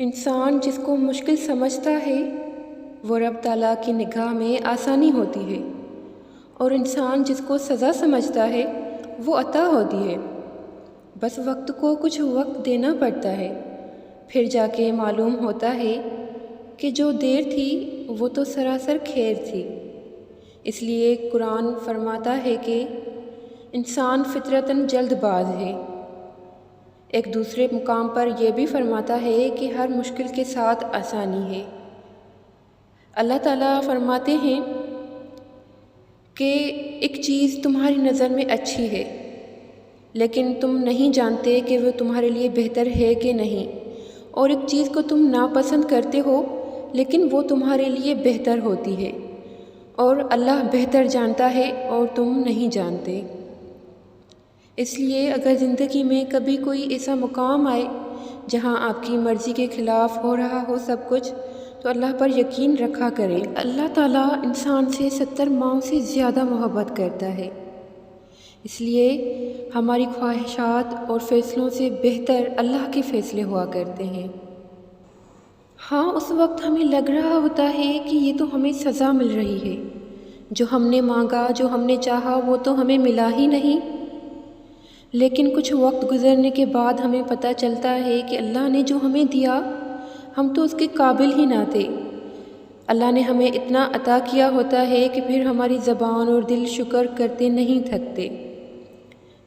انسان جس کو مشکل سمجھتا ہے وہ رب تعالیٰ کی نگاہ میں آسانی ہوتی ہے، اور انسان جس کو سزا سمجھتا ہے وہ عطا ہوتی ہے۔ بس وقت کو کچھ وقت دینا پڑتا ہے، پھر جا کے معلوم ہوتا ہے کہ جو دیر تھی وہ تو سراسر خیر تھی۔ اس لیے قرآن فرماتا ہے کہ انسان فطرتاً جلد باز ہے۔ ایک دوسرے مقام پر یہ بھی فرماتا ہے کہ ہر مشکل کے ساتھ آسانی ہے۔ اللہ تعالیٰ فرماتے ہیں کہ ایک چیز تمہاری نظر میں اچھی ہے، لیکن تم نہیں جانتے کہ وہ تمہارے لیے بہتر ہے کہ نہیں، اور ایک چیز کو تم ناپسند کرتے ہو لیکن وہ تمہارے لیے بہتر ہوتی ہے، اور اللہ بہتر جانتا ہے اور تم نہیں جانتے۔ اس لیے اگر زندگی میں کبھی کوئی ایسا مقام آئے جہاں آپ کی مرضی کے خلاف ہو رہا ہو سب کچھ، تو اللہ پر یقین رکھا کریں۔ اللہ تعالیٰ انسان سے 70 ماؤں سے زیادہ محبت کرتا ہے، اس لیے ہماری خواہشات اور فیصلوں سے بہتر اللہ کے فیصلے ہوا کرتے ہیں۔ ہاں، اس وقت ہمیں لگ رہا ہوتا ہے کہ یہ تو ہمیں سزا مل رہی ہے، جو ہم نے مانگا، جو ہم نے چاہا وہ تو ہمیں ملا ہی نہیں۔ لیکن کچھ وقت گزرنے کے بعد ہمیں پتہ چلتا ہے کہ اللہ نے جو ہمیں دیا ہم تو اس کے قابل ہی نہ تھے۔ اللہ نے ہمیں اتنا عطا کیا ہوتا ہے کہ پھر ہماری زبان اور دل شکر کرتے نہیں تھکتے۔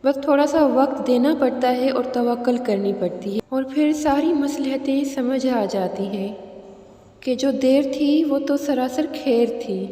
بس تھوڑا سا وقت دینا پڑتا ہے اور توکل کرنی پڑتی ہے، اور پھر ساری مصلحتیں سمجھ آ جاتی ہیں کہ جو دیر تھی وہ تو سراسر خیر تھی۔